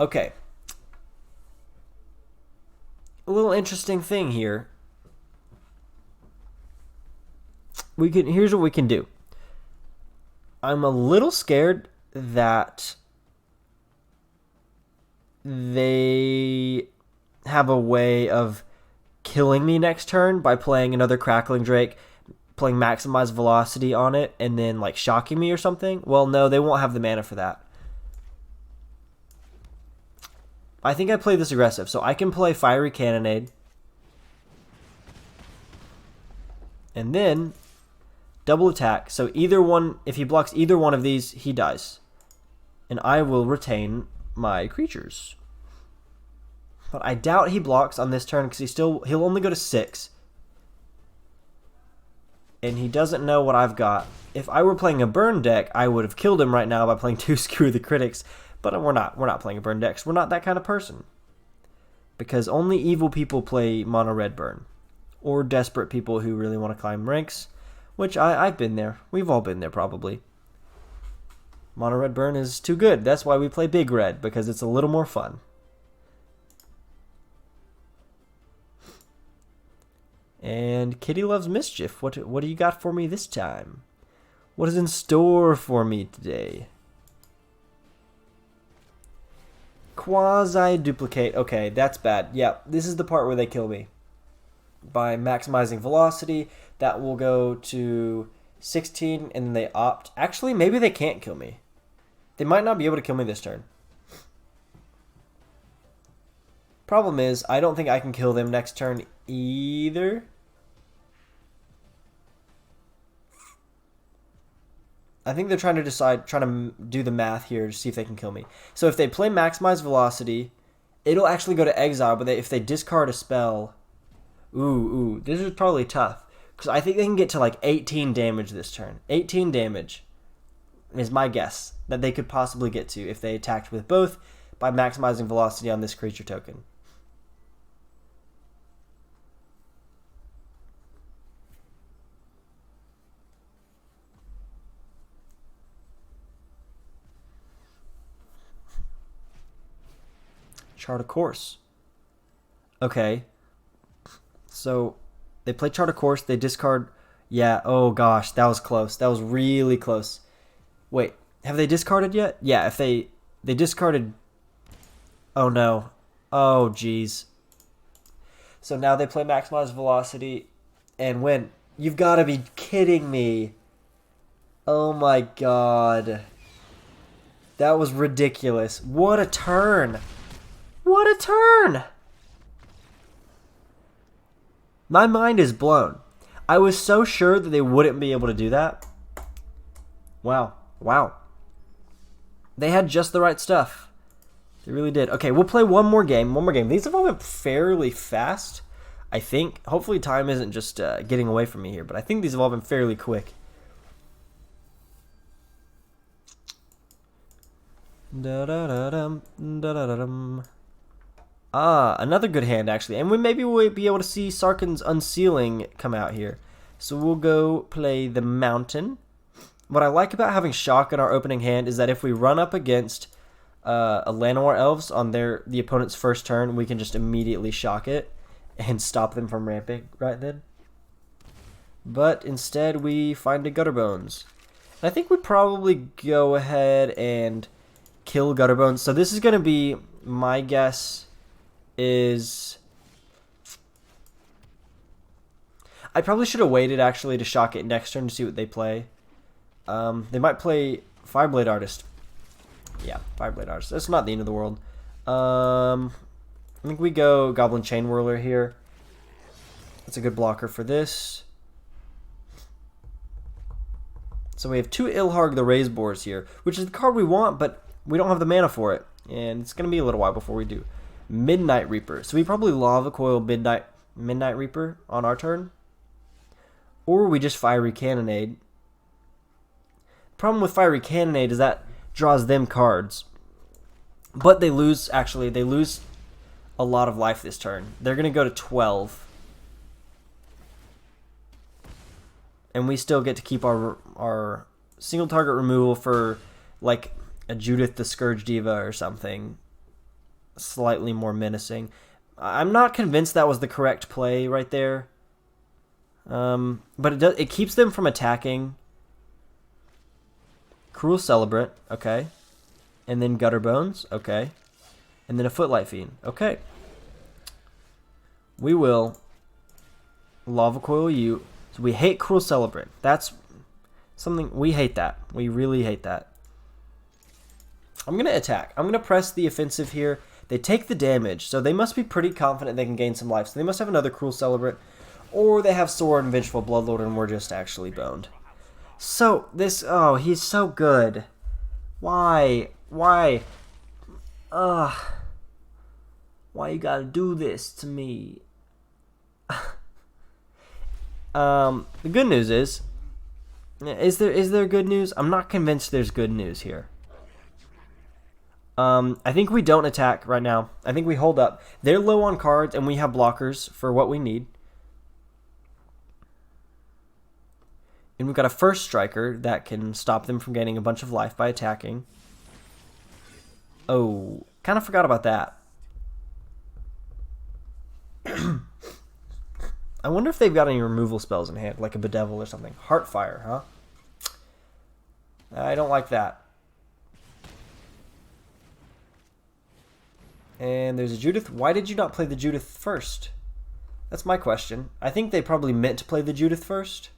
Okay. A little interesting thing here. Here's what we can do. I'm a little scared that they have a way of killing me next turn by playing another Crackling Drake, playing Maximize Velocity on it, and then like shocking me or something. Well, no, they won't have the mana for that. I think I play this aggressive, so I can play Fiery Cannonade. And then double attack. So either one, if he blocks either one of these, he dies. And I will retain my creatures. But I doubt he blocks on this turn because he'll only go to 6. And he doesn't know what I've got. If I were playing a burn deck, I would have killed him right now by playing 2 Screw the Critics. But we're not. We're not playing a burn deck. We're not that kind of person. Because only evil people play mono red burn. Or desperate people who really want to climb ranks. Which I've been there. We've all been there probably. Mono red burn is too good. That's why we play big red. Because it's a little more fun. And Kitty Loves Mischief. What do you got for me this time? What is in store for me today? Quasi-duplicate. Okay, that's bad. Yeah, this is the part where they kill me. By maximizing velocity, that will go to 16, and then they opt. Actually, maybe they can't kill me. They might not be able to kill me this turn. Problem is, I don't think I can kill them next turn either. I think they're trying to do the math here to see if they can kill me. So if they play Maximize Velocity, it'll actually go to exile, but if they discard a spell... Ooh, this is probably tough. Because I think they can get to like 18 damage this turn. 18 damage is my guess that they could possibly get to if they attacked with both by maximizing velocity on this creature token. Chart a Course. Okay. So, they play Chart a Course, they discard... Yeah, oh gosh, that was close. That was really close. Wait, have they discarded yet? Yeah, if they discarded... Oh no. Oh jeez. So now they play Maximize Velocity and win. You've got to be kidding me. Oh my god. That was ridiculous. What a turn. What a turn! My mind is blown. I was so sure that they wouldn't be able to do that. Wow. Wow. They had just the right stuff. They really did. Okay, we'll play one more game. One more game. These have all been fairly fast, I think. Hopefully time isn't just getting away from me here, but I think these have all been fairly quick. Da-da-da-dum, da-da-da-dum. Ah, another good hand, actually. And maybe we'll be able to see Sarkhan's Unsealing come out here. So we'll go play the Mountain. What I like about having Shock in our opening hand is that if we run up against a Llanowar Elves on the opponent's first turn, we can just immediately Shock it and stop them from ramping right then. But instead, we find a Gutterbones. I think we probably go ahead and kill Gutterbones. So this is going to be, my guess is... I probably should have waited, actually, to shock it next turn to see what they play. They might play Fireblade Artist. Yeah, Fireblade Artist. That's not the end of the world. I think we go Goblin Chainwhirler here. That's a good blocker for this. So we have 2 Ilharg the Raze-Boars here, which is the card we want, but we don't have the mana for it. And it's going to be a little while before we do. Midnight Reaper. So we probably Lava Coil Midnight Reaper on our turn. Or we just Fiery Cannonade. The problem with Fiery Cannonade is that draws them cards. But they lose, actually, they lose a lot of life this turn. They're going to go to 12. And we still get to keep our single target removal for, like, a Judith the Scourge Diva or something. Slightly more menacing. I'm not convinced that was the correct play right there. But it keeps them from attacking. Cruel Celebrant, okay. And then Gutterbones, okay. And then a Footlight Fiend, okay. We will Lava Coil you. So we hate Cruel Celebrant. That's something, we hate that. We really hate that. I'm going to attack. I'm going to press the offensive here. They take the damage, so they must be pretty confident they can gain some life. So they must have another Cruel Celebrant. Or they have Sword and Vengeful Bloodlord and we're just actually boned. So, this... Oh, he's so good. Why? Why? Why you gotta do this to me? The good news is... Is there good news? I'm not convinced there's good news here. I think we don't attack right now. I think we hold up. They're low on cards and we have blockers for what we need. And we've got a First Striker that can stop them from gaining a bunch of life by attacking. Oh, kind of forgot about that. I wonder if they've got any removal spells in hand, like a Bedevil or something. Heartfire, huh? I don't like that. And there's a Judith. Why did you not play the Judith first? That's my question. I think they probably meant to play the Judith first.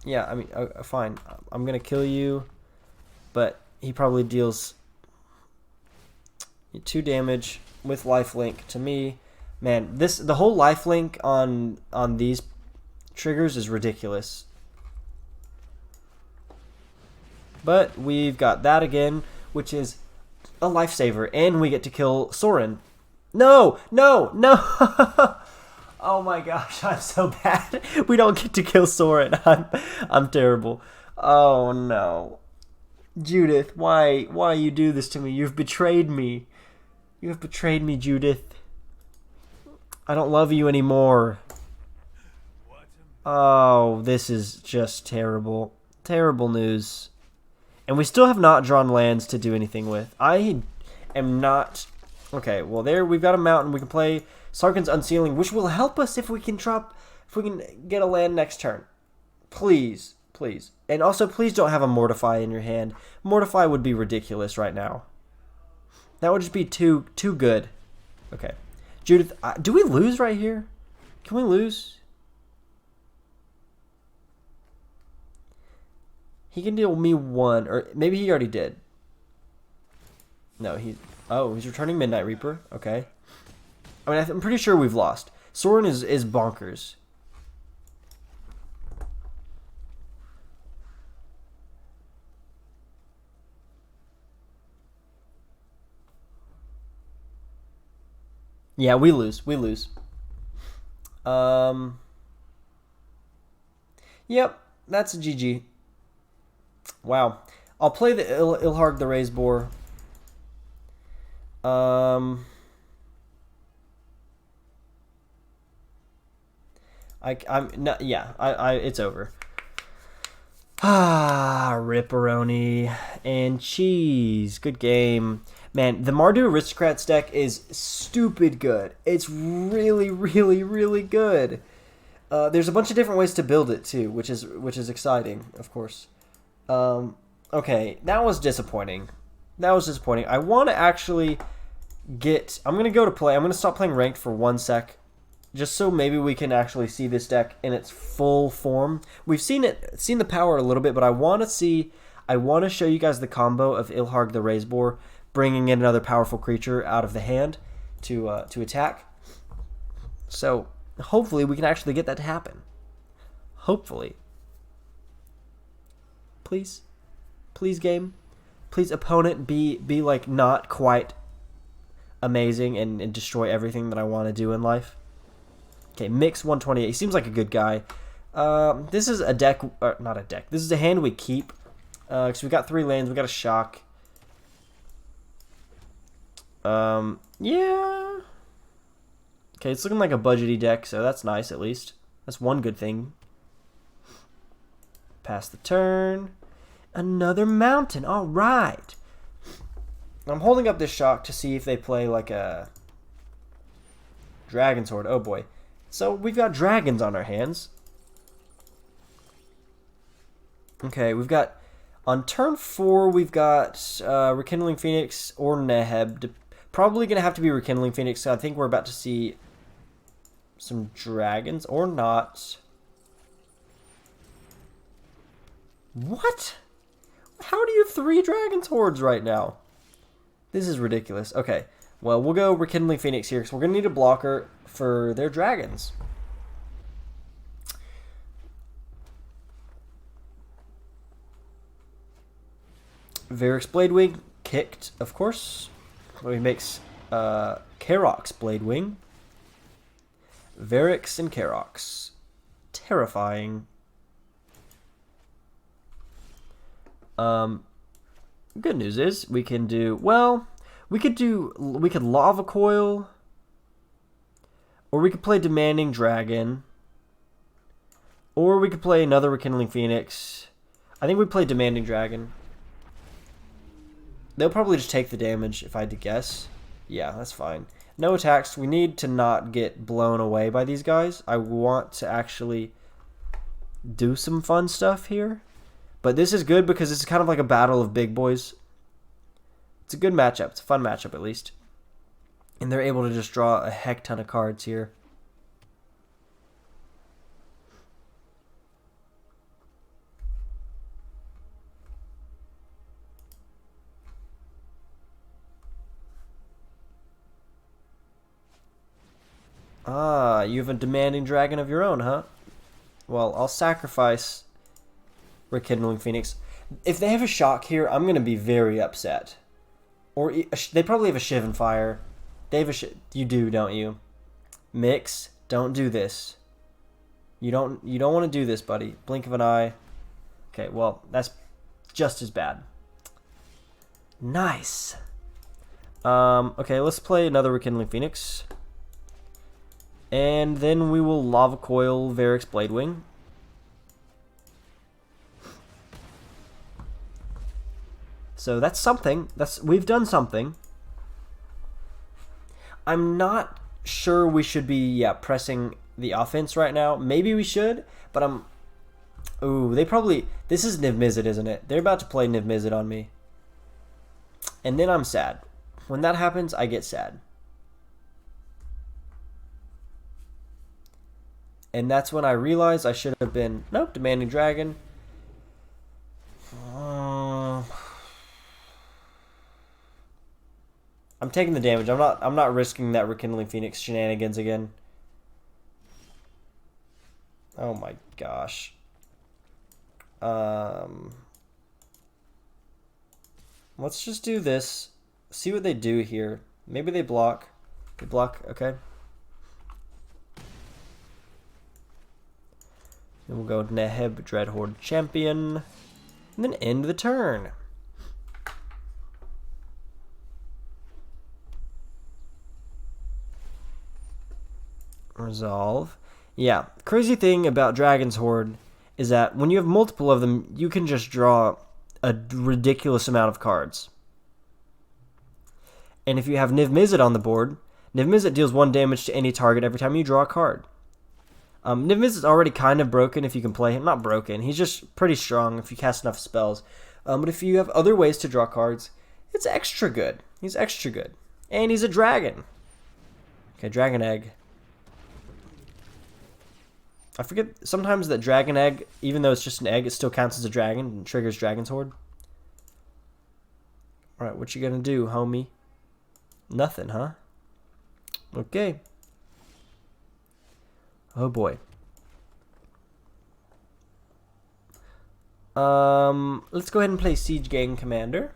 Yeah, I mean, fine. I'm going to kill you. But he probably deals 2 damage with lifelink to me. Man, the whole lifelink on these triggers is ridiculous. But we've got that again, which is a lifesaver. And we get to kill Sorin. No! No! No! Oh my gosh, I'm so bad. We don't get to kill Sorin. I'm terrible. Oh no. Judith, why you do this to me? You've betrayed me. You have betrayed me, Judith. I don't love you anymore. Oh, this is just terrible. Terrible news. And we still have not drawn lands to do anything with. I am not... Okay, well there we've got a mountain. We can play Sarkhan's Unsealing, which will help us if we can get a land next turn. Please, please. And also, please don't have a Mortify in your hand. Mortify would be ridiculous right now. That would just be too good. Okay. Judith, do we lose right here? Can we lose? He can deal me 1, or maybe he already did. No, he's returning Midnight Reaper. Okay. I mean, I'm pretty sure we've lost. Sorin is bonkers. Yeah, we lose. We lose. Yep, that's a GG. Wow. I'll play the Ilharg the Raze-Boar. It's over. Ripperoni and cheese. Good game. Man, the Mardu Aristocrats deck is stupid good. It's really, really, really good. There's a bunch of different ways to build it too, which is exciting, of course. Okay, that was disappointing. That was disappointing. I want to actually get... I'm going to go to play. I'm going to stop playing ranked for 1 sec. Just so maybe we can actually see this deck in its full form. We've seen the power a little bit, but I want to show you guys the combo of Ilharg the Raze-Boar, bringing in another powerful creature out of the hand to attack. So hopefully we can actually get that to happen. Hopefully. Please. Please, game. Please, opponent, be like not quite amazing and destroy everything that I want to do in life. Okay, Mix 128. He seems like a good guy. This is a deck, not a deck. This is a hand we keep. Because we got 3 lands, we got a shock. Yeah. Okay, it's looking like a budgety deck, so that's nice at least. That's one good thing. Pass the turn. Another mountain. All right. I'm holding up this shock to see if they play like a Dragon's Horde. Oh boy. So we've got dragons on our hands. Okay, we've got on turn 4 we've got Rekindling Phoenix or Neheb. Probably gonna have to be Rekindling Phoenix. So I think we're about to see some dragons or not. What? How do you have 3 Dragon's Hordes right now? This is ridiculous. Okay, well, we'll go Rekindling Phoenix here because we're going to need a blocker for their dragons. Varix Bladewing, kicked, of course. He makes Karox Bladewing. Varix and Karox. Terrifying. Good news is we can do, well, we could Lava Coil, or we could play Demanding Dragon, or we could play another Rekindling Phoenix. I think we play Demanding Dragon. They'll probably just take the damage if I had to guess. Yeah, that's fine. No attacks. We need to not get blown away by these guys. I want to actually do some fun stuff here. But this is good because it's kind of like a battle of big boys. It's a good matchup. It's a fun matchup, at least. And they're able to just draw a heck ton of cards here. Ah, you have a Demanding Dragon of your own, huh? Well, I'll sacrifice Rekindling Phoenix. If they have a shock here, I'm going to be very upset. Or they probably have a Shiv and Fire. They have a you do, don't you? Mix, don't do this. You don't want to do this, buddy. Blink of an eye. Okay, well, that's just as bad. Nice. Okay, let's play another Rekindling Phoenix. And then we will Lava Coil Varix Bladewing. So that's something. We've done something. I'm not sure we should be pressing the offense right now. Maybe we should, but I'm... Ooh, they probably... This is Niv Mizzet, isn't it? They're about to play Niv Mizzet on me. And then I'm sad. When that happens, I get sad. And that's when I realize I should have been... Nope, Demanding Dragon. I'm taking the damage. I'm not risking that Rekindling Phoenix shenanigans again. Oh my gosh. Let's just do this. See what they do here. Maybe they block. They block, okay. Then we'll go Neheb, Dreadhorde Champion. And then end the turn. Resolve. Yeah, crazy thing about Dragon's Horde is that when you have multiple of them, you can just draw a ridiculous amount of cards. And if you have Niv Mizzet on the board, Niv Mizzet deals 1 damage to any target every time you draw a card. Niv Mizzet's already kind of broken if you can play him. Not broken, he's just pretty strong if you cast enough spells. But if you have other ways to draw cards, it's extra good. He's extra good. And he's a dragon. Okay, dragon egg. I forget sometimes that dragon egg, even though it's just an egg, it still counts as a dragon and triggers Dragon's Horde. Alright, what you gonna do, homie? Nothing, huh? Okay. Oh boy. Let's go ahead and play Siege Gang Commander.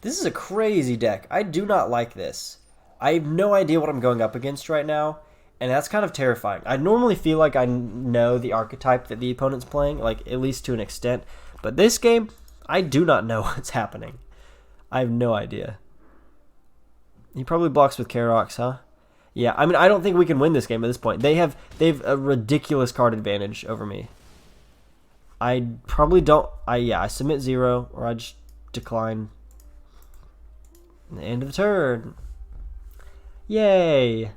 This is a crazy deck. I do not like this. I have no idea what I'm going up against right now, and that's kind of terrifying. I normally feel like I know the archetype that the opponent's playing, like at least to an extent, but this game, I do not know what's happening. I have no idea. He probably blocks with Karox, huh? Yeah, I mean, I don't think we can win this game at this point. They've a ridiculous card advantage over me. I probably don't. I submit 0, or I just decline. The end of the turn. Yay!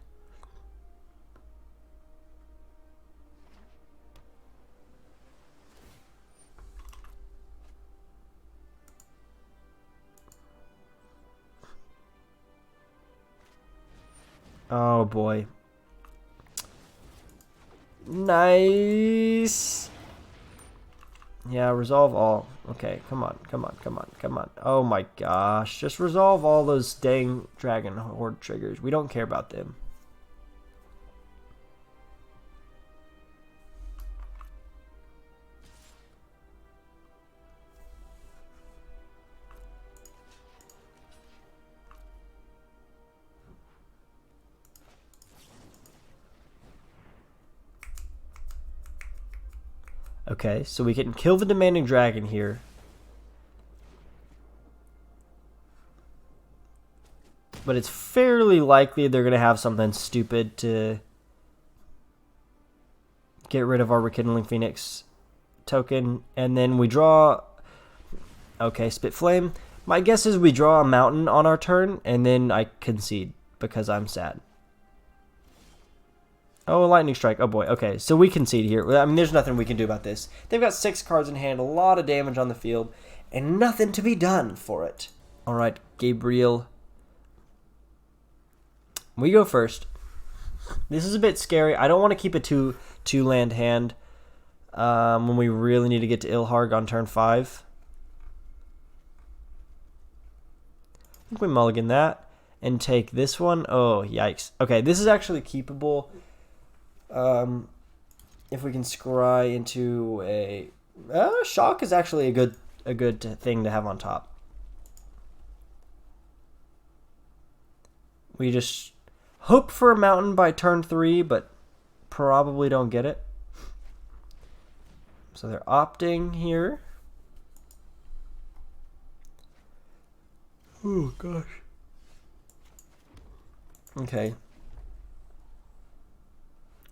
Oh boy. Nice. Yeah, resolve all. Okay, come on, come on, come on, come on. Oh my gosh. Just resolve all those dang Dragon Horde triggers. We don't care about them. Okay, so we can kill the Demanding Dragon here. But it's fairly likely they're going to have something stupid to get rid of our Rekindling Phoenix token. And then we draw... Okay, Spit Flame. My guess is we draw a mountain on our turn, and then I concede because I'm sad. Oh, a Lightning Strike. Oh boy. Okay, so we concede here. I mean, there's nothing we can do about this. They've got 6 cards in hand, a lot of damage on the field, and nothing to be done for it. Alright, Gabriel. We go first. This is a bit scary. I don't want to keep a two-land hand when we really need to get to Ilharg on turn 5. I think we mulligan that and take this one. Oh, yikes. Okay, this is actually keepable. If we can scry into a shock is actually a good thing to have on top. We just hope for a mountain by turn 3, but probably don't get it. So they're opting here. Oh gosh. Okay.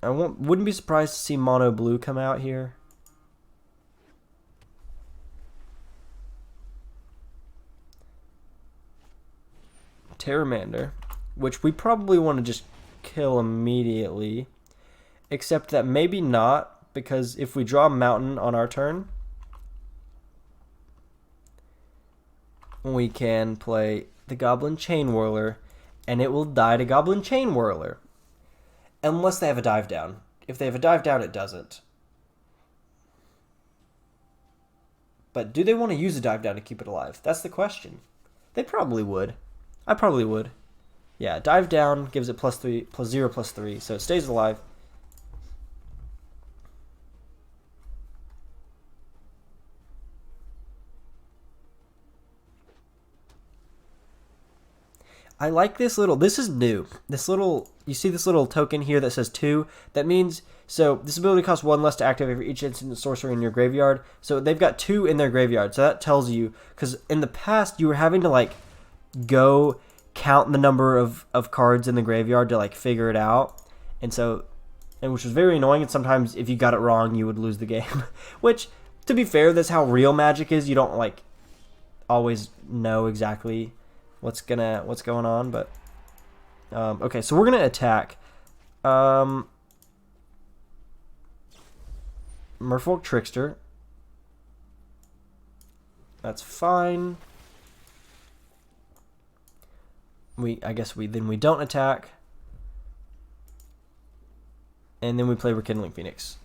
I wouldn't be surprised to see mono blue come out here. Pteramander, which we probably want to just kill immediately, except that maybe not, because if we draw a mountain on our turn, we can play the Goblin Chainwhirler, and it will die to Goblin Chainwhirler. Unless they have a dive down. If they have a dive down, it doesn't. But do they want to use a dive down to keep it alive? That's the question. They probably would. I probably would. Yeah, dive down gives it +3, +0, +3, so it stays alive. I like this little, this is new. This little, you see this little token here that says 2? That means, so this ability costs 1 less to activate for each instant sorcery in your graveyard. So they've got 2 in their graveyard. So that tells you, because in the past you were having to like go count the number of cards in the graveyard to like figure it out. And so, and which was very annoying. And sometimes if you got it wrong, you would lose the game. Which, to be fair, that's how real Magic is. You don't like always know exactly what's going on, but okay, so we're gonna attack. Merfolk Trickster. That's fine. I guess we don't attack. And then we play Rekindling Phoenix.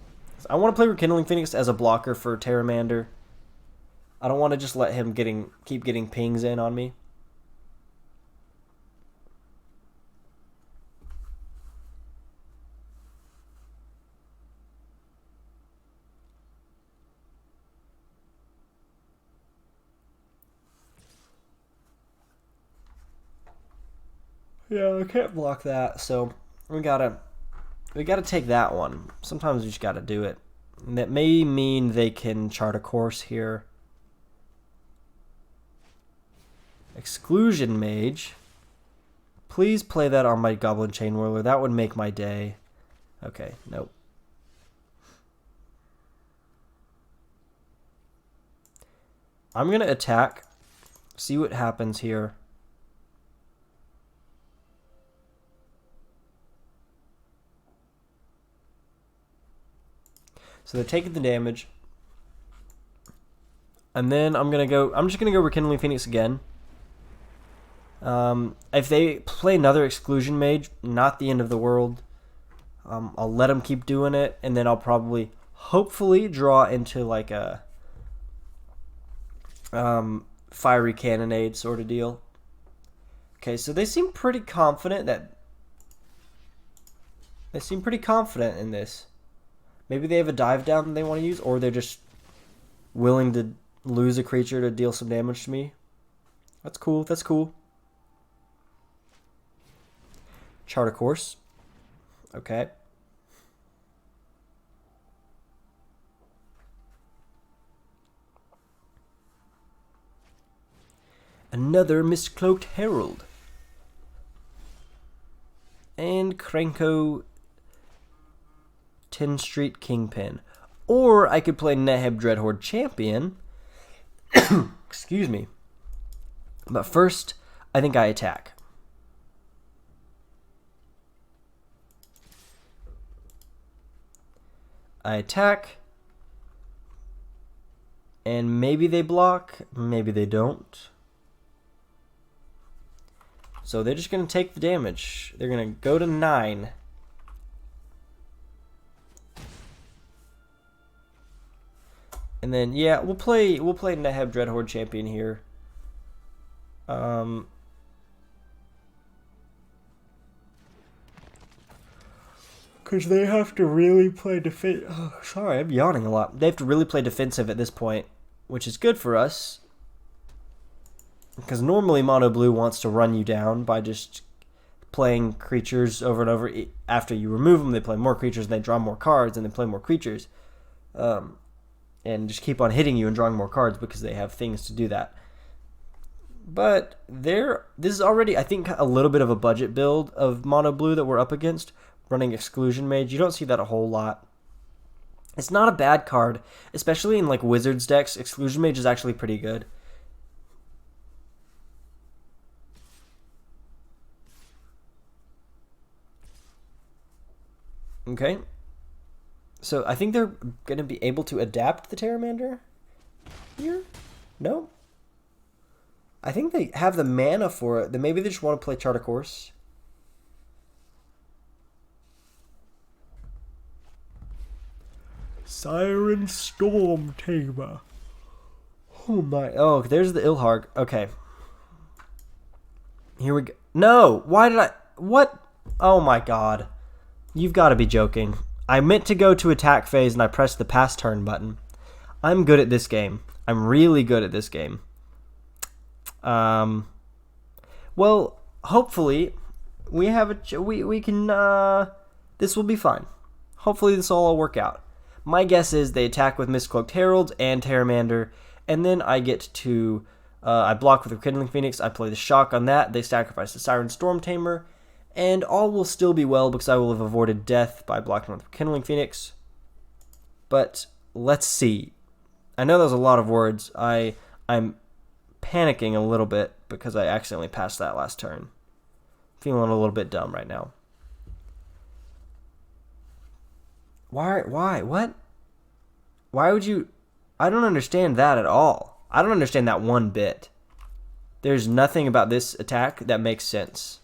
I want to play Rekindling Phoenix as a blocker for Pteramander. I don't want to just let him keep getting pings in on me. Yeah, I can't block that, so we gotta take that one. Sometimes we just gotta do it. And that may mean they can chart a course here. Exclusion Mage. Please play that on my Goblin Chainwhirler. That would make my day. Okay, nope. I'm gonna attack. See what happens here. So they're taking the damage. And then I'm just gonna go Rekindling Phoenix again. If they play another Exclusion Mage, not the end of the world. I'll let them keep doing it, and then I'll probably, hopefully, draw into like a Fiery Cannonade sort of deal. Okay, so they seem pretty confident in this. Maybe they have a dive down that they want to use, or they're just willing to lose a creature to deal some damage to me. That's cool. That's cool. Chart a course. Okay. Another Mist-Cloaked Herald. And Krenko 10th Street Kingpin. Or I could play Neheb Dreadhorde Champion. Excuse me. But first, I think I attack. I attack. And maybe they block, maybe they don't. So they're just going to take the damage. They're going to go to 9. And then, yeah, we'll play Neheb Dreadhorde Champion here. Because they have to really play defense. Oh, sorry, I'm yawning a lot. They have to really play defensive at this point, which is good for us. Because normally Mono Blue wants to run you down by just playing creatures over and over. After you remove them, they play more creatures, and they draw more cards, and they play more creatures. And just keep on hitting you and drawing more cards because they have things to do that. But this is already, I think, a little bit of a budget build of Mono Blue that we're up against, running Exclusion Mage. You don't see that a whole lot. It's not a bad card, especially in like Wizards decks. Exclusion Mage is actually pretty good. Okay. So I think they're going to be able to adapt the Pteramander here? No? I think they have the mana for it. Then maybe they just want to play Chart a Course. Siren Storm Tamer. Oh my. Oh, there's the Ilharg. Okay. Here we go. No! Why did I... What? Oh my god. You've got to be joking. I meant to go to attack phase and I pressed the pass turn button. I'm good at this game. I'm really good at this game. Well, hopefully we have we can this will be fine. Hopefully this will all work out. My guess is they attack with Mist-Cloaked Heralds and Pteramander, and then I get to I block with Rekindling Phoenix. I play the shock on that. They sacrifice the Siren Storm Tamer. And all will still be well because I will have avoided death by blocking with Rekindling Phoenix. But let's see. I know that was a lot of words. I'm panicking a little bit because I accidentally passed that last turn. Feeling a little bit dumb right now. Why? What? Why would you... I don't understand that at all. I don't understand that one bit. There's nothing about this attack that makes sense.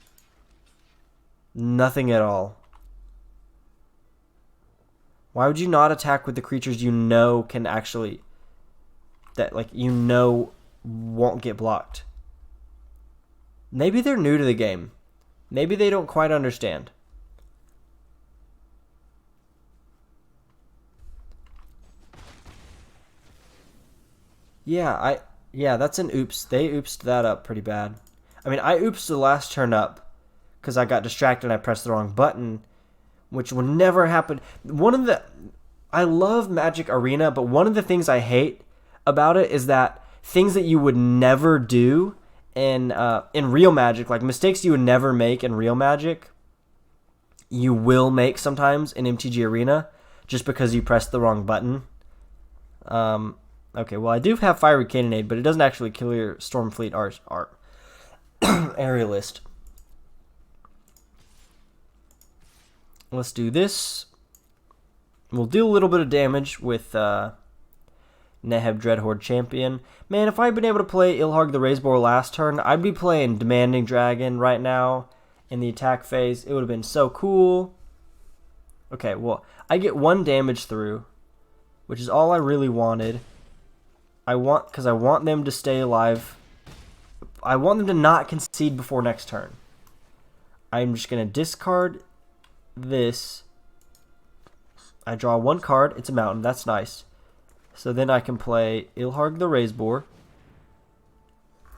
Nothing at all. Why would you not attack with the creatures you know can actually... that, like, you know won't get blocked? Maybe they're new to the game. Maybe they don't quite understand. Yeah, that's an oops. They oopsed that up pretty bad. I mean, I oopsed the last turn up because I got distracted and I pressed the wrong button, which would never happen. I love Magic Arena, but one of the things I hate about it is that things that you would never do in real Magic, like mistakes you would never make in real Magic, you will make sometimes in MTG Arena just because you pressed the wrong button. Okay, well, I do have Fiery Cannonade, but it doesn't actually kill your Stormfleet Aerialist. Let's do this. We'll do a little bit of damage with Neheb Dreadhorde Champion. Man, if I'd been able to play Ilharg the Raze-Boar last turn, I'd be playing Demanding Dragon right now in the attack phase. It would have been so cool. Okay, well, I get 1 damage through, which is all I really wanted. Because I want them to stay alive. I want them to not concede before next turn. I'm just going to discard this. I draw 1 card. It's a mountain. That's nice. So then I can play Ilharg the Raze-Boar.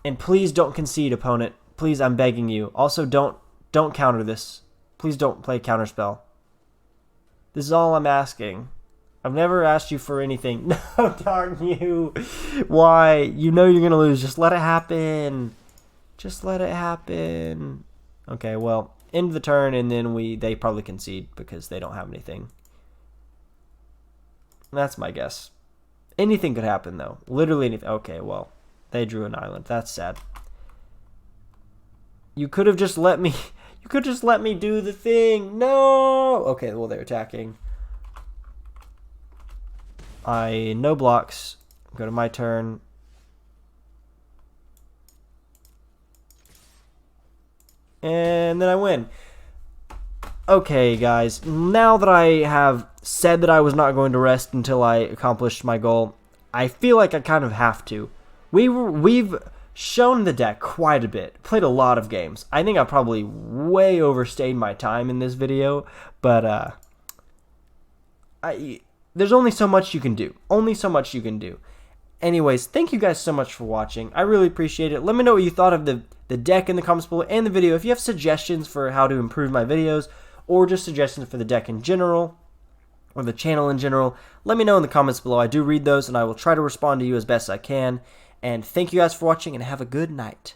And please don't concede, opponent. Please, I'm begging you. Also, don't counter this. Please don't play counterspell. This is all I'm asking. I've never asked you for anything. No, darn you. Why? You know you're going to lose. Just let it happen. Just let it happen. Okay, well, end the turn, and then they probably concede because they don't have anything. That's my guess. Anything could happen, though. Literally anything. Okay, well, they drew an island. That's sad. You could have just let me... You could just let me do the thing. No! Okay, well, they're attacking. No blocks. Go to my turn. And then I win. Okay, guys. Now that I have said that I was not going to rest until I accomplished my goal, I feel like I kind of have to. We've shown the deck quite a bit. Played a lot of games. I think I probably way overstayed my time in this video, but there's only so much you can do. Only so much you can do. Anyways, thank you guys so much for watching. I really appreciate it. Let me know what you thought of the deck in the comments below and the video. If you have suggestions for how to improve my videos or just suggestions for the deck in general or the channel in general, let me know in the comments below. I do read those and I will try to respond to you as best I can. And thank you guys for watching and have a good night.